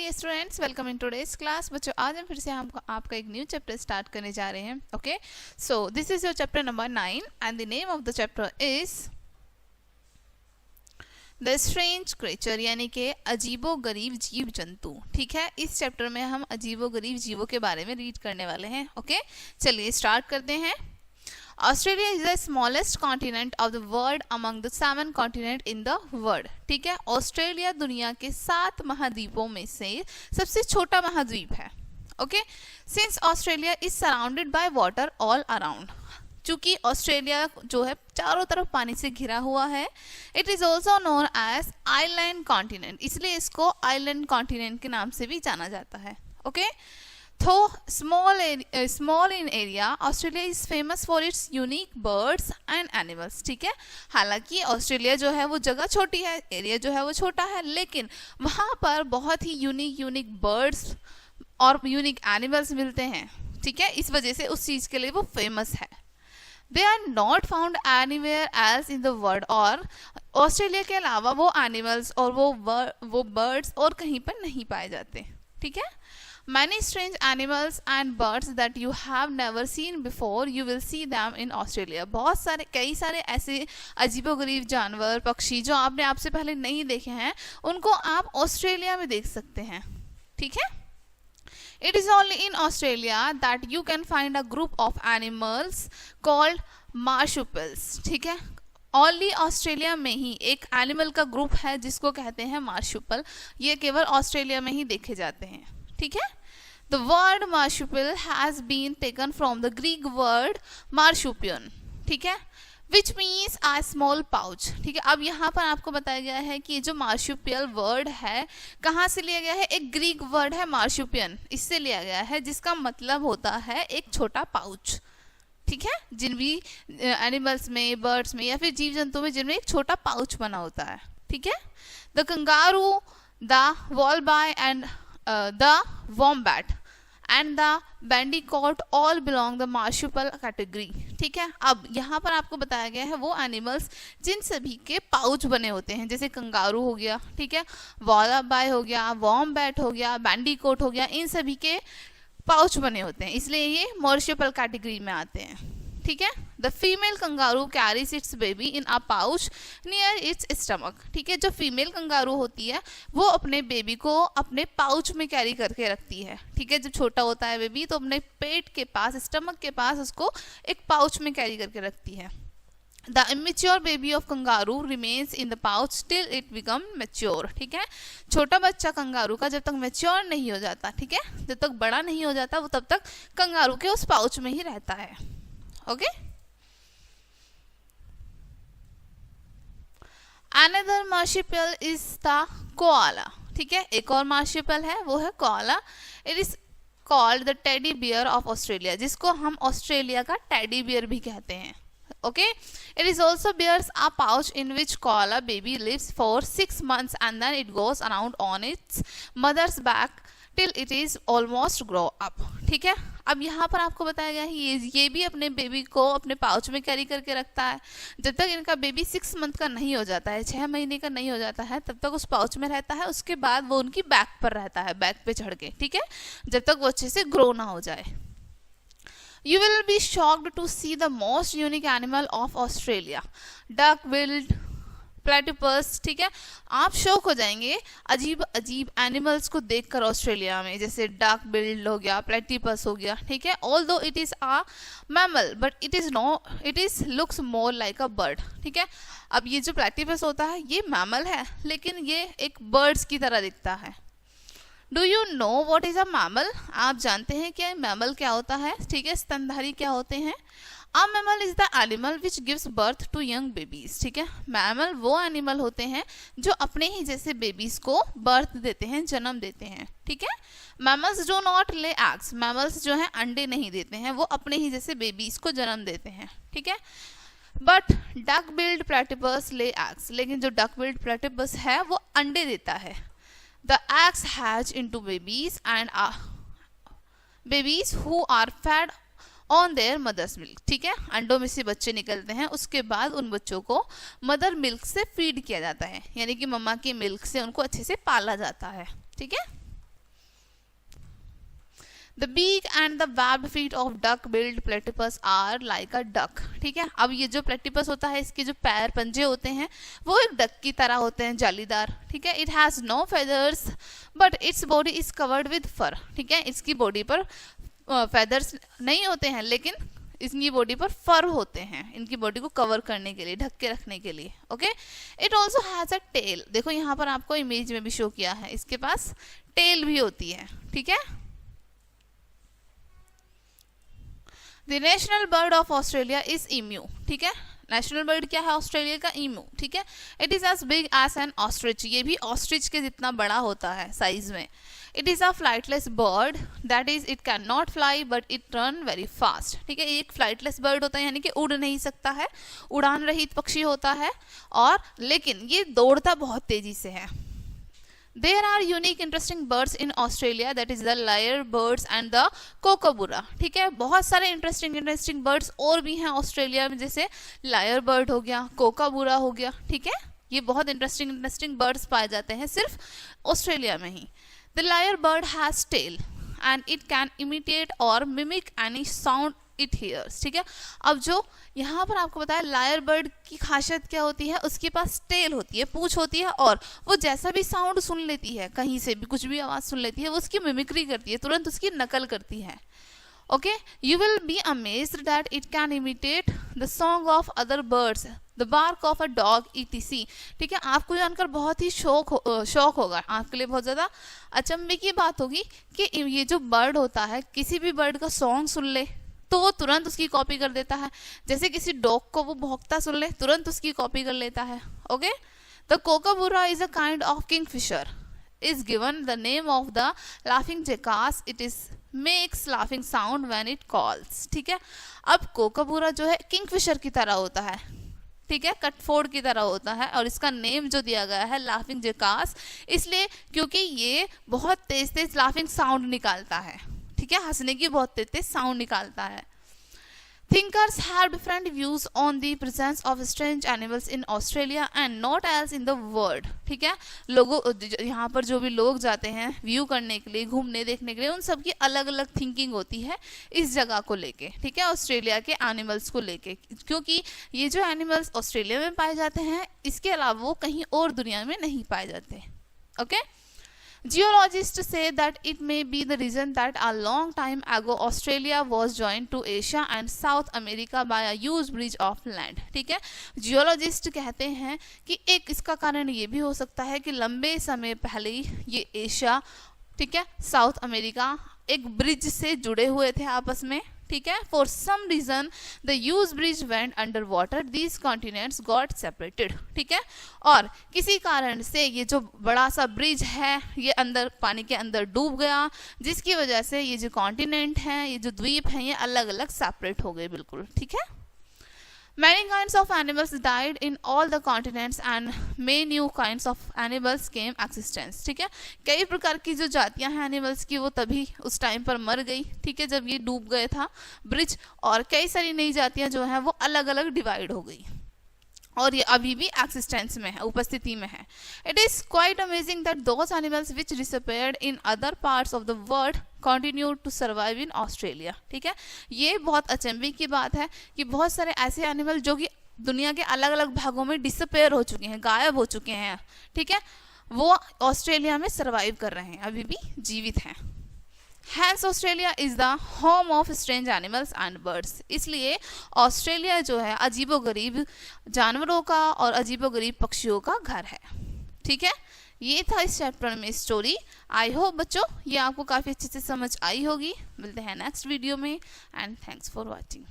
Dear students, welcome in today's class. बच्चों, आज हम फिर से हम आपका एक न्यू चैप्टर स्टार्ट करने जा रहे हैं। Okay, so this is your chapter number 9 and the name of the chapter is the strange creature, यानी कि अजीबो गरीब जीव जंतु। ठीक है, इस चैप्टर में हम अजीबो गरीब जीवों के बारे में रीड करने वाले हैं। ओके, चलिए स्टार्ट करते हैं। Australia is the smallest continent of the world among the 7 continent in the world. ठीक है, ऑस्ट्रेलिया दुनिया के 7 महाद्वीपों में से सबसे छोटा महाद्वीप है। Okay, since Australia is surrounded by water all around, चूंकि ऑस्ट्रेलिया जो है चारों तरफ पानी से घिरा हुआ है, it is also known as island continent, इसलिए इसको आइलैंड कॉन्टिनेंट के नाम से भी जाना जाता है। Okay, Though small in area, Australia is famous for its unique birds and animals. ठीक है, हालांकि ऑस्ट्रेलिया जो है वो जगह छोटी है, एरिया जो है वो छोटा है, लेकिन वहाँ पर बहुत ही यूनिक बर्ड्स और यूनिक एनिमल्स मिलते हैं। ठीक है, इस वजह से उस चीज़ के लिए वो फेमस है। They are not found anywhere else in the world, और ऑस्ट्रेलिया के अलावा वो एनिमल्स और वो बर्ड्स और कहीं पर नहीं पाए जाते। ठीक है, Many strange animals and birds that you have never seen before, you will see them in Australia. कई सारे ऐसे अजीबोगरीब जानवर, पक्षी जो आपने आपसे पहले नहीं देखे हैं, उनको आप ऑस्ट्रेलिया में देख सकते हैं। ठीक है, It is only in Australia that you can find a group of animals called marsupials. ठीक है, ओनली ऑस्ट्रेलिया में ही एक एनिमल का ग्रुप है जिसको कहते हैं मार्शुपल। ये केवल ऑस्ट्रेलिया में ही देखे जाते हैं। ठीक है, the word marsupial has been taken from the Greek word marsupion, ठीक है, which means a small pouch। ठीक है, अब यहाँ पर आपको बताया गया है कि जो marsupial वर्ड है कहाँ से लिया गया है, एक ग्रीक वर्ड है marsupion, इससे लिया गया है, जिसका मतलब होता है एक छोटा पाउच। ठीक है, जिन भी एनिमल्स में, बर्ड्स में या फिर जीव जंतु में जिनमें एक छोटा पाउच बना होता है। ठीक है, the kangaroo, the wallaby and the wombat and the bandicoot all belong the marsupial category। ठीक है, अब यहाँ पर आपको बताया गया है वो एनिमल्स जिन सभी के पाउच बने होते हैं, जैसे कंगारू हो गया, ठीक है, वॉलाबाई हो गया, वॉम्बैट हो गया, बैंडिकोट हो गया, इन सभी के पाउच बने होते हैं, इसलिए ये मार्शुपियल कैटेगरी में आते हैं। ठीक है, the female kangaroo carries it's baby in a pouch near it's stomach. ठीक है, जो फीमेल कंगारू होती है वो अपने बेबी को अपने पाउच में कैरी करके रखती है। ठीक है, जब छोटा होता है बेबी तो अपने पेट के पास, स्टमक के पास उसको एक पाउच में कैरी करके रखती है। The immature baby of kangaroo remains in the pouch till it become mature. ठीक है, छोटा बच्चा कंगारू का जब तक मैच्योर नहीं हो जाता, ठीक है, जब तक बड़ा नहीं हो जाता वो तब तक कंगारू के उस पाउच में ही रहता है। Okay, Another marsupial is the koala। ठीक है, एक और marsupial है, वो है koala। It is called the teddy bear of Australia, जिसको हम ऑस्ट्रेलिया का टेडी बियर भी कहते हैं। Okay, it is also bears a pouch in which koala baby lives for 6 months and then it goes around on its mother's back till it is almost grow up। ठीक है, अब यहाँ पर आपको बताया गया है ये भी अपने बेबी को अपने पाउच में कैरी करके रखता है। जब तक इनका बेबी 6 मंथ का नहीं हो जाता है, 6 महीने का नहीं हो जाता है, तब तक उस पाउच में रहता है। उसके बाद वो उनकी बैक पर रहता है, बैक पे चढ़ के। ठीक है, जब तक वो अच्छे से ग्रो ना हो जाए। You will be shocked to see the most unique animal of Australia, duck-billed platypus। ठीक है, आप शॉक हो जाएंगे अजीब एनिमल्स को देखकर ऑस्ट्रेलिया में, जैसे डक बिल्ड हो गया, प्लेटिपस हो गया। ठीक है, although it is a mammal but it is looks more like a bird. ठीक है, अब ये जो प्लेटिपस होता है ये मैमल है, लेकिन ये एक बर्ड्स की तरह दिखता है। Do you know what is a mammal? आप जानते हैं क्या मैमल क्या होता है? ठीक है, स्तनधारी क्या होते हैं? A mammal is the animal which gives birth to young babies। ठीक है, मैमल वो एनिमल होते हैं जो अपने ही जैसे बेबीज को बर्थ देते हैं, जन्म देते हैं। ठीक है, mammals do not lay eggs, mammals जो हैं अंडे नहीं देते हैं, वो अपने ही जैसे बेबीज को जन्म देते हैं। ठीक है, but duck billed platypus lay eggs, लेकिन जो डक बिल्ड प्लेटिपस है वो अंडे देता है। The eggs hatch into babies and babies who are fed on their mothers milk. ठीक है, अंडों में से बच्चे निकलते हैं, उसके बाद उन बच्चों को मदर मिल्क से फीड किया जाता है, यानी कि मम्मा की मिल्क से उनको अच्छे से पाला जाता है। ठीक है, The beak and the webbed feet of duck-billed platypus are like a duck. ठीक है, अब ये जो platypus होता है इसके जो पैर पंजे होते हैं वो एक डक की तरह होते हैं, जालीदार. ठीक है, it has no feathers but its body is covered with fur. ठीक है, इसकी बॉडी पर feathers नहीं होते हैं लेकिन इनकी बॉडी पर फर होते हैं, इनकी बॉडी को कवर करने के लिए, ढक के रखने के लिए. Okay, it also has a tail. देखो यहाँ पर आपको इमेज में भी शो किया है, इसके पास टेल भी होती है. ठीक है, the national bird of Australia is emu. ठीक है, नेशनल बर्ड क्या है ऑस्ट्रेलिया का? ईम्यू. ठीक है, it is as big as an ostrich. ये भी ऑस्ट्रिच के जितना बड़ा होता है साइज में. It is a flightless bird, that is it can not fly but it run very fast. ठीक है, एक फ्लाइटलेस बर्ड होता है यानी कि उड़ नहीं सकता है, उड़ान रहित पक्षी होता है, और लेकिन ये दौड़ता बहुत तेजी से है. There are unique interesting birds in Australia, that is the lyrebirds and the kookaburra. ठीक है, बहुत सारे इंटरेस्टिंग बर्ड्स और भी हैं ऑस्ट्रेलिया में, जैसे lyrebird हो गया, कोकाबुरा हो गया. ठीक है, ये बहुत इंटरेस्टिंग बर्ड्स पाए जाते हैं सिर्फ ऑस्ट्रेलिया में ही. The lyrebird has tail and it can imitate or mimic any sound it hears. ठीक है, अब जो यहाँ पर आपको बताया लायर बर्ड की खासियत क्या होती है, उसके पास टेल होती है, पूंछ होती है, और वो जैसा भी साउंड सुन लेती है, कहीं से भी कुछ भी आवाज़ सुन लेती है, वो उसकी मिमिक्री करती है, तुरंत उसकी नकल करती है. Okay, you will be amazed that it can imitate the song of other birds, the bark of a dog etc. ठीक है, आपको जानकर बहुत ही शौक होगा, आपके लिए बहुत ज़्यादा अचंभे की बात होगी कि ये जो बर्ड होता है किसी भी बर्ड का सॉन्ग सुन ले तो वो तुरंत उसकी कॉपी कर देता है. जैसे किसी डॉग को वो भौंकता सुन ले, तुरंत उसकी कॉपी कर लेता है. Okay, the kookaburra is a kind of kingfisher, is given the name of the laughing jackass. It is makes laughing sound when it calls. ठीक है, अब कोकाबुरा जो है किंगफिशर की तरह होता है. ठीक है, कटफोड़ की तरह होता है, और इसका नेम जो दिया गया है लाफिंग जैकास, इसलिए क्योंकि ये बहुत तेज लाफिंग साउंड निकालता है. ठीक है, हंसने की बहुत तेज साउंड निकालता है. Thinkers have different views on the presence of strange animals in Australia and not else in the world. ठीक है, लोगों यहाँ पर जो भी लोग जाते हैं व्यू करने के लिए, घूमने देखने के लिए, उन सब की अलग अलग थिंकिंग होती है इस जगह को लेके. ठीक है, ऑस्ट्रेलिया के एनिमल्स को लेके, क्योंकि ये जो एनिमल्स ऑस्ट्रेलिया में पाए जाते हैं इसके अलावा वो कहीं और दुनिया में नहीं पाए जाते. Okay, Geologists say that it may be the reason that a long time ago Australia was joined to Asia and South America by a huge bridge of land. ठीक है, जियोलॉजिस्ट कहते हैं कि एक इसका कारण ये भी हो सकता है कि लंबे समय पहले ये एशिया, ठीक है, साउथ अमेरिका एक ब्रिज से जुड़े हुए थे आपस में. ठीक है, for some reason the huge bridge went under water, these continents got separated. ठीक है, और किसी कारण से ये जो बड़ा सा ब्रिज है ये अंदर पानी के अंदर डूब गया, जिसकी वजह से ये जो कॉन्टिनेंट हैं, ये जो द्वीप हैं, ये अलग अलग सेपरेट हो गए बिल्कुल. ठीक है, many kinds of animals died in all the continents and many new kinds of animals came existence. ठीक है, कई प्रकार की जो जातियां हैं एनिमल्स की वो तभी उस टाइम पर मर गई. ठीक है, जब ये डूब गए था ब्रिज, और कई सारी नई जातियां जो हैं वो अलग अलग डिवाइड हो गई, और ये अभी भी एक्सिस्टेंस में है, उपस्थिति में है. It is quite amazing that those animals which disappeared in other parts of the world continue to survive in Australia. ठीक है, ये बहुत अचंभे की बात है कि बहुत सारे ऐसे एनिमल जो कि दुनिया के अलग अलग भागों में डिसअपीयर हो चुके हैं, गायब हो चुके हैं, ठीक है, वो ऑस्ट्रेलिया में सर्वाइव कर रहे हैं, अभी भी जीवित हैं. Hence Australia is the home of strange animals and birds. इसलिए ऑस्ट्रेलिया जो है अजीबोगरीब जानवरों का और अजीबोगरीब पक्षियों का घर है. ठीक है, ये था इस चैप्टर में स्टोरी. आई होप बच्चों ये आपको काफ़ी अच्छे से समझ आई होगी. मिलते हैं नेक्स्ट वीडियो में, एंड थैंक्स फॉर वॉचिंग.